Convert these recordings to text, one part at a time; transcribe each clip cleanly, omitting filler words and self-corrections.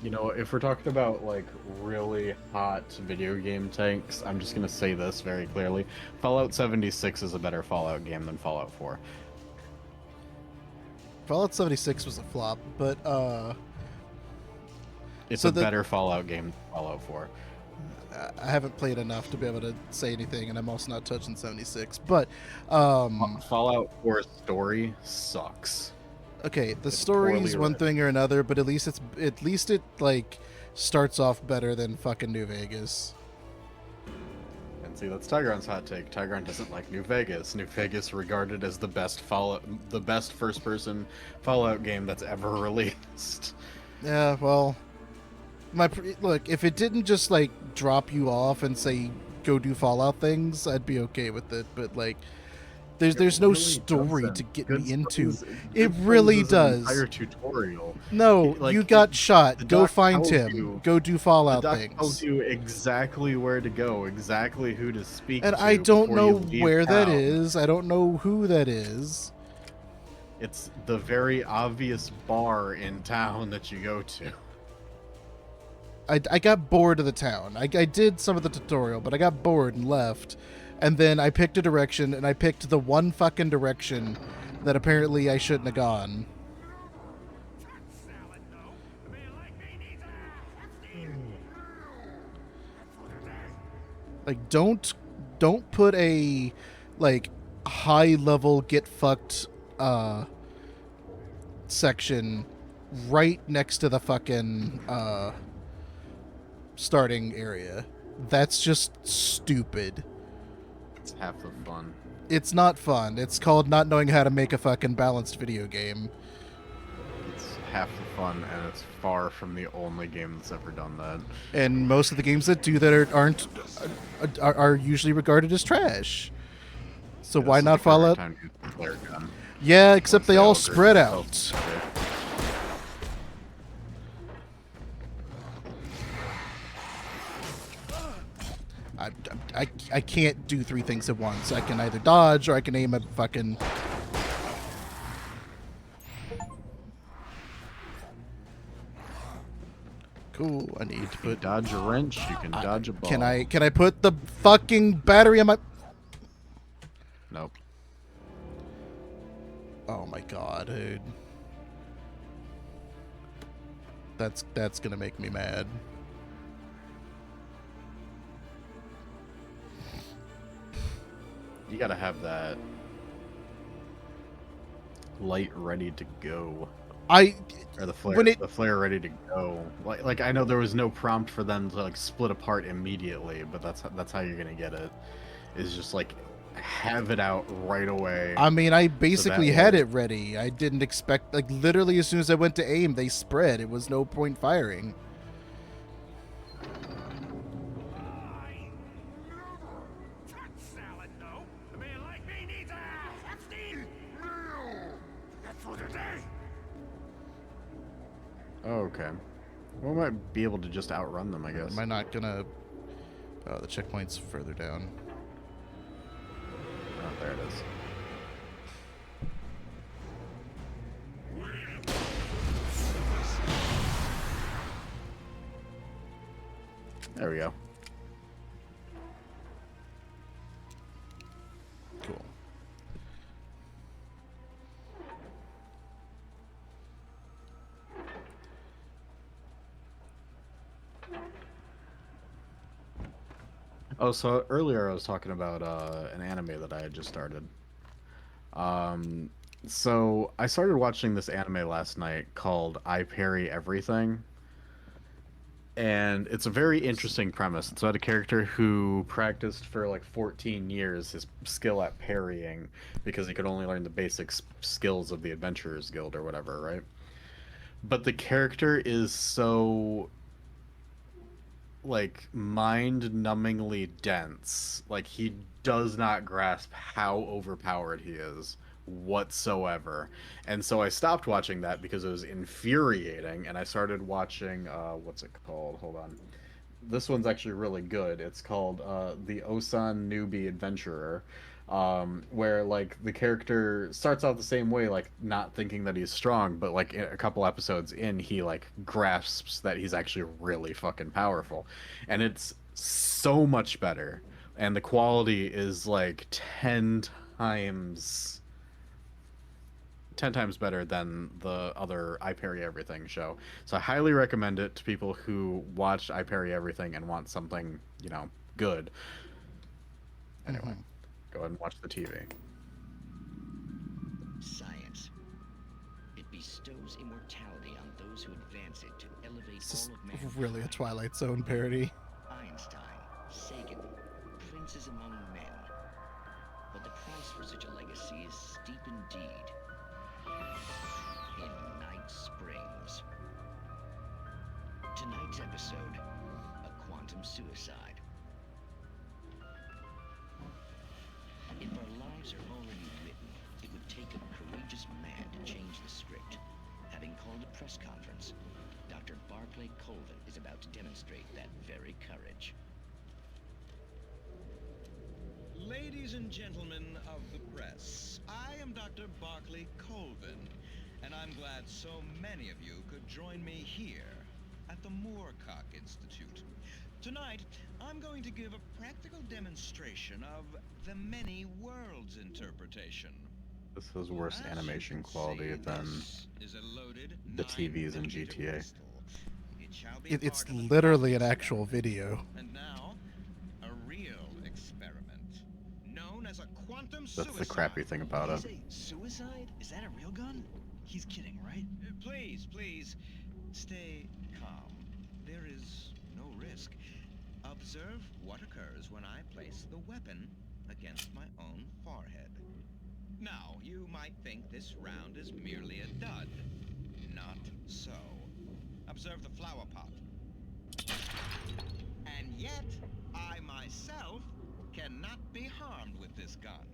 You know, if we're talking about like really hot video game tanks, I'm just gonna say this very clearly. Fallout 76 is a better Fallout game than Fallout 4. Fallout 76 was a flop, but It's so a that better Fallout game than Fallout 4. I haven't played enough to be able to say anything, and I'm also not touching 76. But Fallout 4's story sucks. okay, the It's poorly story's one written. thing or another, but at least it like starts off better than fucking New Vegas. And see, that's Tigron's hot take. Tigron doesn't like New Vegas. New Vegas regarded as the best first-person Fallout game that's ever released. Yeah, well, look, if it didn't just like drop you off and say go do Fallout things, I'd be okay with it. But like, It there's no really story to doesn't. get me into. It Good Springs really is an does. entire tutorial. No, you got The shot. Go doc find tells him. you Go do the Fallout doc tells things. you exactly where to go, exactly who to speak And I to don't before know you leave where that town. is. I don't know who that is. It's the very obvious bar in town that you go to. I got bored of the town. I did some of the tutorial, but I got bored and left. And then I picked a direction, and I picked the one fucking direction that apparently I shouldn't have gone. Like, don't put a like high level get fucked section right next to the fucking starting area. That's just stupid. It's half the fun. It's not fun. It's called not knowing how to make a fucking balanced video game. It's half the fun, and it's far from the only game that's ever done that. And most of the games that do that aren't are usually regarded as trash. So Yeah, why this is the not perfect Fallout? time to use the flare gun. Yeah, except Once they they all all group spread themselves out. together. I, I can't do three things at once. I can either dodge or I can aim at fucking. Cool. I need to You can put. dodge a wrench, you can dodge a Can ball. I put the fucking battery on my? Nope. Oh my god, dude. That's gonna make me mad. You gotta have that light ready to go. I Or when it the flare ready to go. Like I know there was no prompt for them to like split apart immediately, but that's how you're gonna get it. Is just like have it out right away. I mean, I So that basically had way, it ready. I didn't expect, like, literally as soon as I went to aim, they spread. It was no point firing. oh, okay. We might be able to just outrun them, I Am guess. I not gonna? Oh, the checkpoint's further down. Oh, there it is. There we go. Cool. Oh, so earlier I was talking about an anime that I had just started. Um, so I started watching this anime last night called I Parry Everything. And it's a very interesting premise. It's about a character who practiced for like 14 years his skill at parrying because he could only learn the basic skills of the Adventurers Guild or whatever, right? But the character is so like mind-numbingly dense. Like he does not grasp how overpowered he is whatsoever. And so I stopped watching that because it was infuriating and I started watching what's it called? Hold on. This one's actually really good. It's called The Osan Newbie Adventurer. where like the character starts out the same way, like not thinking that he's strong, but like a couple episodes in, he like grasps that he's actually really fucking powerful, and it's so much better, and the quality is like times 10 times better than the other I Parry Everything show. So I highly recommend it to people who watch I Parry Everything and want something, good. Anyway, Mm-hmm. go ahead and watch the TV. Science. It bestows immortality on those who advance it to elevate It's just all of mankind. really a Twilight Zone parody. Einstein, Sagan, princes among men. But the price for such a legacy is steep indeed. In Night Springs. Tonight's episode, a quantum suicide. If our lives are already written, it would take a courageous man to change the script. Having called a press conference, Dr. Barclay Colvin is about to demonstrate that very courage. Ladies and gentlemen of the press, I am Dr. Barclay Colvin, and I'm glad so many of you could join me here at the Moorcock Institute. Tonight, I'm going to give a practical demonstration of the many worlds interpretation. This has worse As animation you can quality see, than this is a loaded the TVs in 9mm GTA. pistol. It shall be It's part of the literally an cosmic actual experiment. video. And now, a real experiment, known as a quantum That's suicide. the crappy thing about it. Say, suicide? Is that a real gun? He's kidding, right? Please, stay calm. There is no risk. Observe what occurs when I place the weapon against my own forehead. Now, you might think this round is merely a dud. Not so. Observe the flower pot. And yet, I myself cannot be harmed with this gun.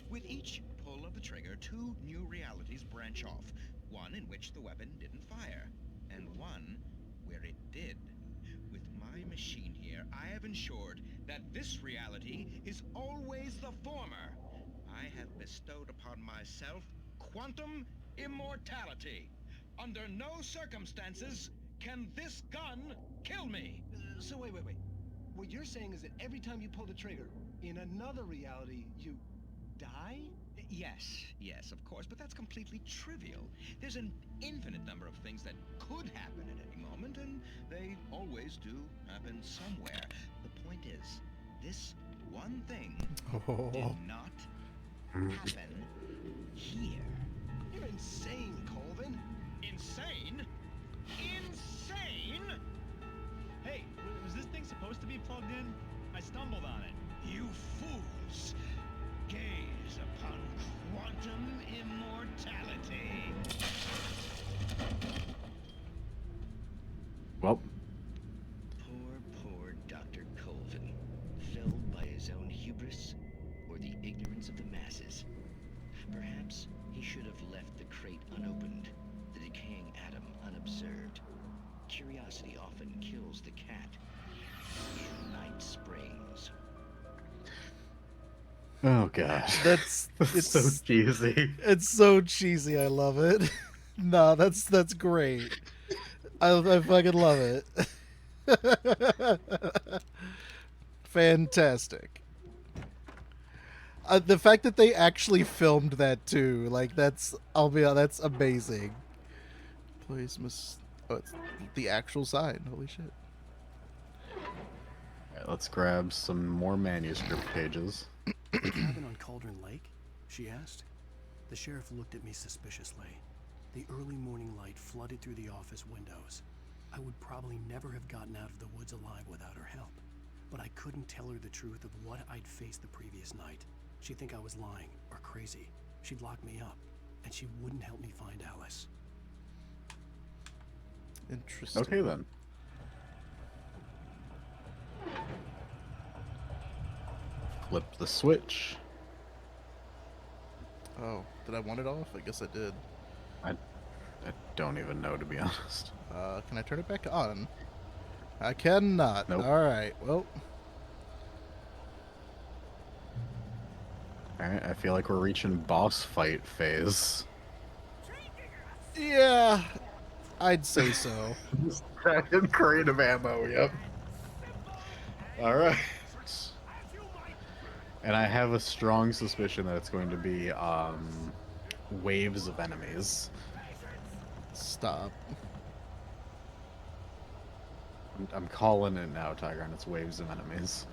With each pull of the trigger, two new realities branch off. One in which the weapon didn't fire, and one where it did. With my machine here, I have ensured that this reality is always the former. I have bestowed upon myself quantum immortality. Under no circumstances can this gun kill me. So wait. What you're saying is that every time you pull the trigger, in another reality, you die? Yes, of course, but that's completely trivial. There's an infinite number of things that could happen at any moment, and they always do happen somewhere. The point is, this one thing did Oh. not happen here. You're insane, Colvin. Insane? Insane? Hey, was this thing supposed to be plugged in? I stumbled on it. You fools! Gaze upon quantum immortality. Well, Poor Dr. Colvin, felled by his own hubris or the ignorance of the masses. Perhaps he should have left the crate unopened, the decaying atom unobserved. Curiosity often kills the cat. In Night Springs. oh god, That's it's so cheesy. It's so cheesy. I love it. No, that's great. I fucking love it. Fantastic. The fact that they actually filmed that too, like that's amazing. Please, oh, it's the actual sign. Holy shit. Alright, let's grab some more manuscript pages. Cabin on Cauldron Lake? She asked. The sheriff looked at me suspiciously. The early morning light flooded through the office windows. I would probably never have gotten out of the woods alive without her help. But I couldn't tell her the truth of what I'd faced the previous night. She'd think I was lying or crazy. She'd lock me up, and she wouldn't help me find Alice. Interesting. Okay then. Flip the switch. Oh, did I want it off? I guess I did. I don't even know, to be honest. Can I turn it back on? I cannot. Nope. All right. Well, Alright, I feel like we're reaching boss fight phase. Yeah, I'd say so. Second crate of ammo, yep. Alright. And I have a strong suspicion that it's going to be waves of enemies. Stop. I'm calling it now, Tiger, it's waves of enemies.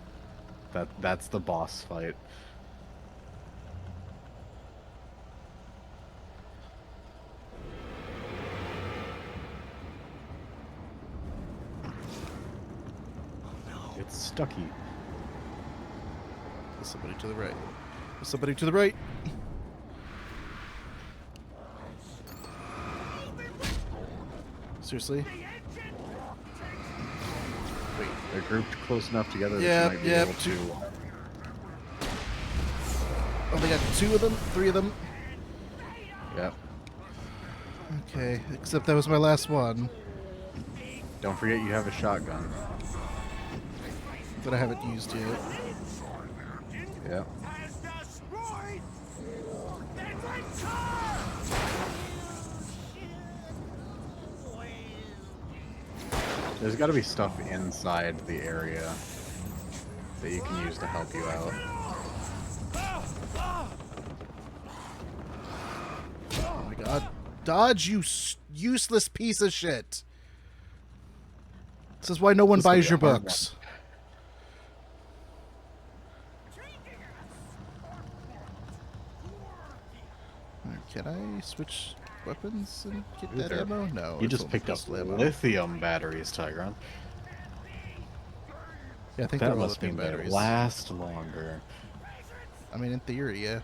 That's the boss fight. It's Stucky. There's somebody to the right. There's somebody to the right. Seriously? Wait, they're grouped close enough together that Yep, you might be yep, able two. to... Oh, they got 2 of them? 3 of them? Yep. Okay, except that was my last one Don't forget you have a shotgun. that I haven't used yet. Yep. There's got to be stuff inside the area that you can use to help you out. Oh my god. Dodge, you useless piece of shit. This is why no one This will buys be your a hard books. Can I switch weapons and get Ooh, that there. ammo? No. You it's just only picked up pistol ammo. lithium batteries, Tigron. Yeah, I think That they're all must lithium mean they batteries. last longer. I mean, in theory, yeah.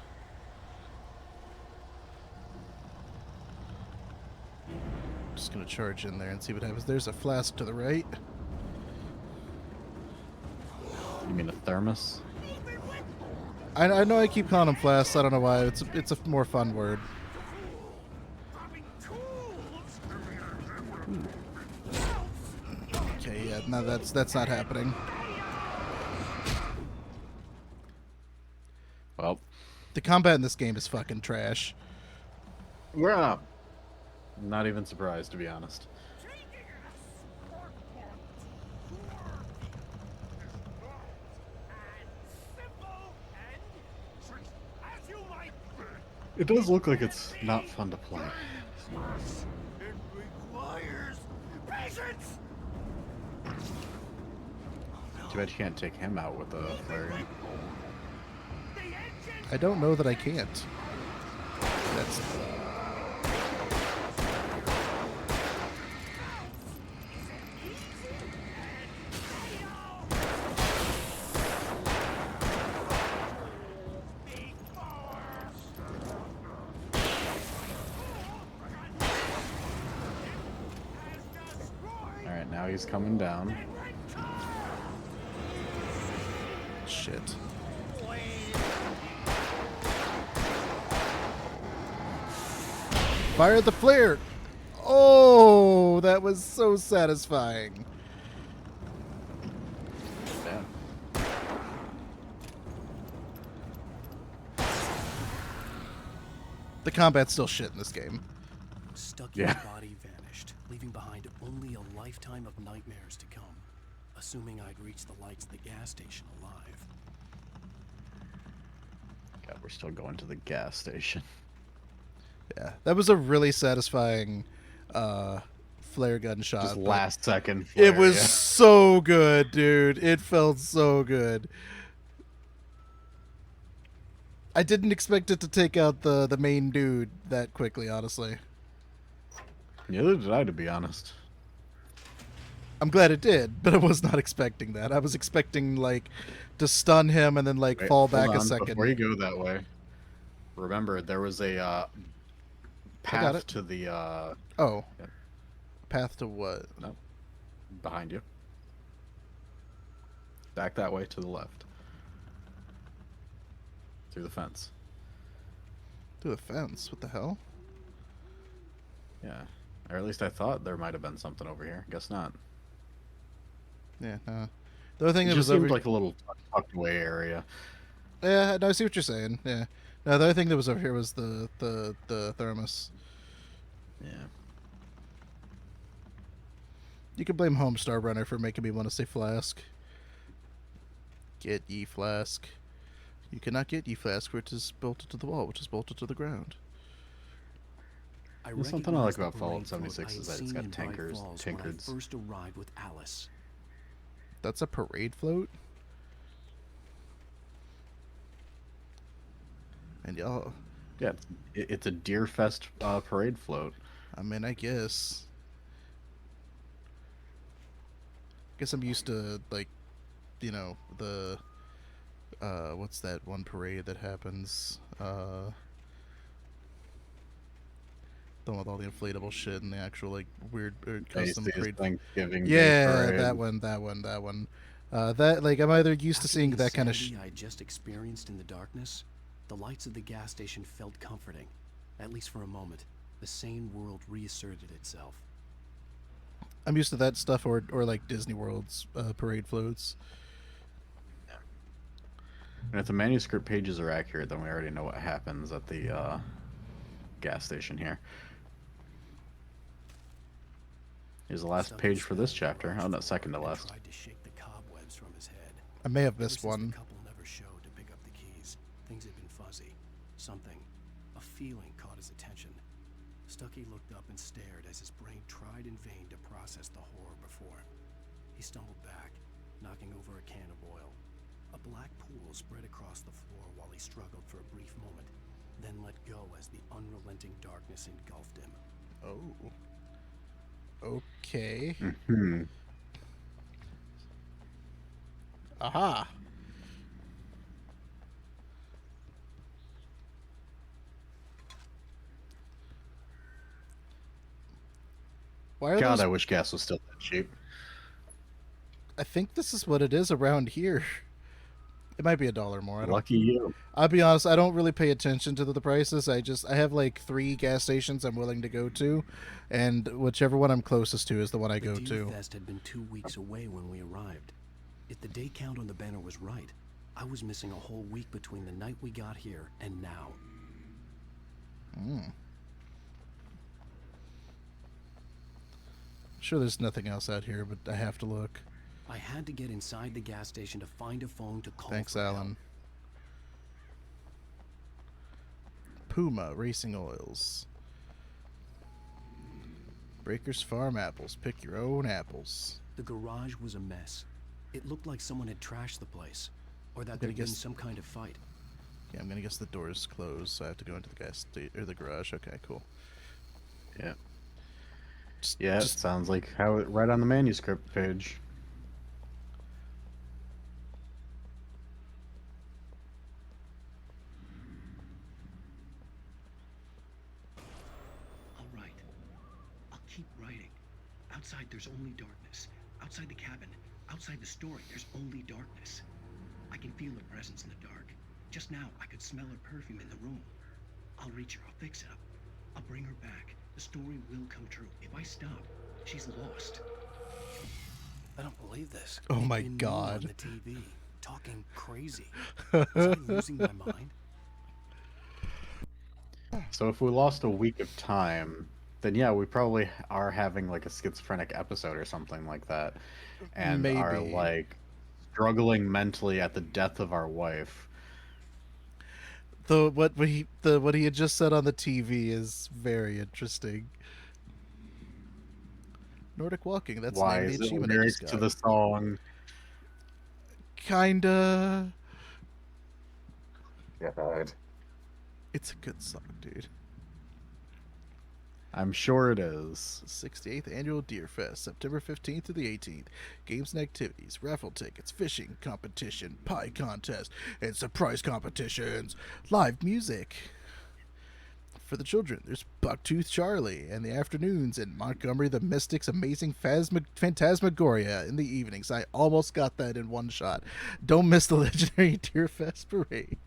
Just gonna charge in there and see what happens. There's a flask to the right. You mean a thermos? I know I keep calling them flasks. I don't know why. It's a more fun word. Okay, yeah, no, that's not happening. Well, The combat in this game is fucking trash. we're up. Not even surprised, to be honest. It does look like it's not fun to play. It requires patience. Too bad you can't take him out with a flare gun. I don't know that I can't. That's Alright, now he's coming down. shit. Fire the flare! Oh, that was so satisfying. Damn. The combat's still shit in this game. Stucky's Yeah. body vanished, leaving behind only a lifetime of nightmares to come, assuming I'd reach the lights of the gas station alive. God, we're still going to the gas station. Yeah, that was a really satisfying flare gun shot. Just but last second. It flare, was yeah. so good, dude. It felt so good. I didn't expect it to take out the main dude that quickly, honestly. Neither did I, to be honest. I'm glad it did, but I was not expecting that. I was expecting, like, to stun him and then, like, Wait, fall hold back a on, second. Before you go that way, remember there was a got path it. to the Oh. Yeah. Path to what? no, behind you. Back that way to the left. Through the fence. To the fence. What the hell? Yeah. Or at least I thought there might have been something over here. Guess not. Yeah, no. The other thing It that just was over seemed like a little tucked away area. Yeah, no, I see what you're saying. Yeah. No, the other thing that was over here was the thermos. Yeah. You can blame Homestar Runner for making me want to say flask. Get ye flask. You cannot get ye flask, for it is bolted to the wall, which is bolted to the ground. I Something I like recognized the about Fallout parade float I 76 had is that it's seen got in Bright Falls when I tankards. first arrived with Alice. That's a parade float? And y'all, Yeah, it's a Deerfest parade float. I mean, I guess. Guess I'm used to, like, you know, the, what's that one parade that happens? The one with all the inflatable shit and the actual, like, weird custom Macy's parade. Thanksgiving Day Yeah, parade. that one. That, like, I'm either used to After seeing the that kind of insanity I had just experienced in the darkness, the lights of the gas station felt comforting. At least for a moment, the sane world reasserted itself. I'm used to that stuff, or like Disney World's parade floats. And if the manuscript pages are accurate, then we already know what happens at the gas station here. Here's the last Stucky page for this spat on the chapter. garage Oh, no, floor second to and last. tried to shake the cobwebs from his head. I may have Ever missed since one. the couple never showed to pick up the keys, things had been fuzzy. Something, a feeling caught his attention. Stucky looked up and stared as his brain tried in vain to process the horror before him. He stumbled back, knocking over a can of oil. A black pool spread across the floor while he struggled for a brief moment, then let go as the unrelenting darkness engulfed him. Oh. Okay. Hmm. Aha. Why are God, those? I wish gas was still that cheap. I think this is what it is around here. It might be $1 more. I don't. Lucky you. I'll be honest. I don't really pay attention to the prices. I have like 3 gas stations I'm willing to go to, and whichever one I'm closest to is the one I go The Deer to. Fest had been 2 weeks away when we arrived. If the day count on the banner was right, I was missing a whole week between the night we got here and now. Sure, there's nothing else out here, but I have to look. I had to get inside the gas station to find a phone to call Thanks, for help. Alan. Puma Racing Oils. Breakers Farm apples. Pick your own apples. The garage was a mess. It looked like someone had trashed the place, or that gonna there'd been guess- some kind of fight. Yeah, I'm gonna guess the door's closed, so I have to go into the or the garage. Okay, cool. Yeah. Just, Yeah, it just sounds like how it right on the manuscript page. All right. I'll keep writing. Outside, there's only darkness. Outside the cabin, outside the story, there's only darkness. I can feel her presence in the dark. Just now, I could smell her perfume in the room. I'll reach her. I'll fix it up. I'll bring her back. The story will come true. If I stop, she's lost. I don't believe this. Oh It'd my been me God. On the TV, talking crazy. Was I losing my mind? So if we lost a week of time, then yeah, we probably are having like a schizophrenic episode or something like that, and are Maybe. like struggling mentally at the death of our wife. what he had just said on the TV is very interesting. Nordic walking. That's the Why name of is the it achievement I lyrics just to got. the song? Kinda. God. It's a good song, dude. I'm sure it is. 68th Annual Deer Fest, September 15th to the 18th. Games and activities, raffle tickets, fishing competition, pie contest, and surprise competitions. Live music. For the children, there's Bucktooth Charlie in the afternoons and Montgomery the Mystic's Amazing Phantasmagoria in the evenings. I almost got that in one shot. Don't miss the legendary Deer Fest parade.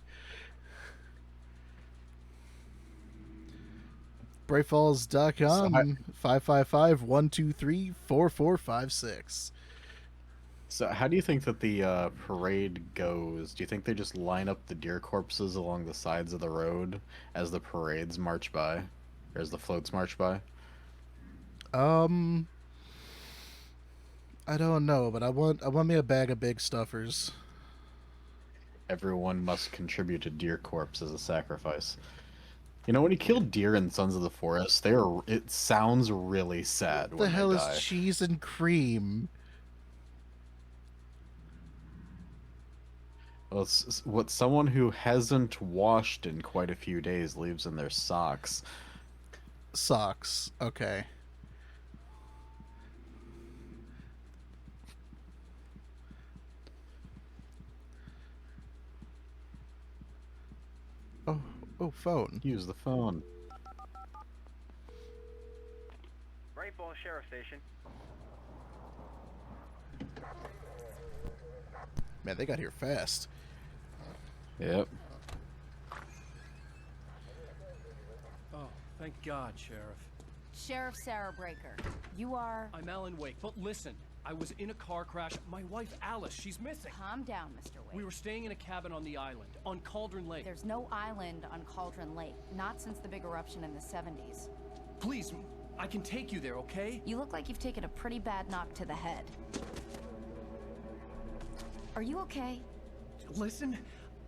BrightFalls.com 555-123-4456. So, how do you think that the parade goes? Do you think they just line up the deer corpses along the sides of the road as the parades march by, or as the floats march by? Um, I don't know, but I want me a bag of big stuffers. Everyone must contribute a deer corpse as a sacrifice. You know, when you kill deer in Sons of the Forest, they are. It sounds really sad The when they hell is die. cheese and cream? Well, it's what someone who hasn't washed in quite a few days leaves in their socks. Socks. Okay. Oh, oh, phone. Use the phone. Rainfall Sheriff Station. Man, they got here fast. Yep. Oh, thank God, Sheriff. Sheriff Sarah Breaker, you are... I'm Alan Wake, but listen, I was in a car crash. My wife, Alice, she's missing. Calm down, Mr. Wake. We were staying in a cabin on the island, on Cauldron Lake. There's no island on Cauldron Lake, not since the big eruption in the 70s. Please, I can take you there, okay? You look like you've taken a pretty bad knock to the head. Are you okay? Listen.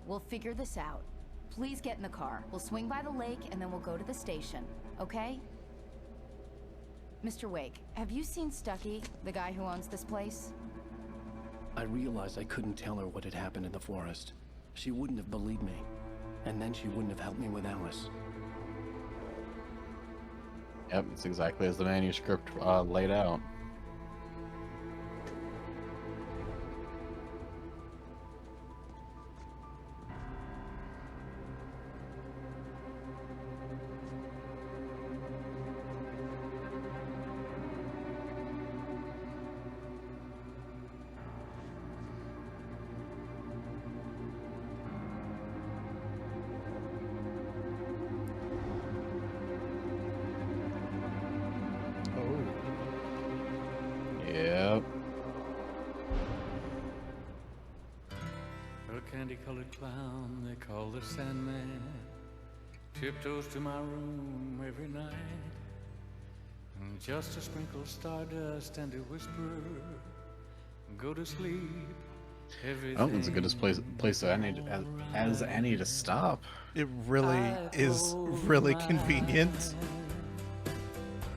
We'll figure this out. Please get in the car. We'll swing by the lake and then we'll go to the station, okay? Mr. Wake, have you seen Stucky, the guy who owns this place? I realized I couldn't tell her what had happened in the forest. She wouldn't have believed me. And then she wouldn't have helped me with Alice. Yep, it's exactly as the manuscript laid out. Oh. Yep. A candy-colored clown they call the Sandman tiptoes to my room every night, just to sprinkle stardust and to whisper, "Go to sleep." Oh, it's a good place as any to stop. It really is really convenient.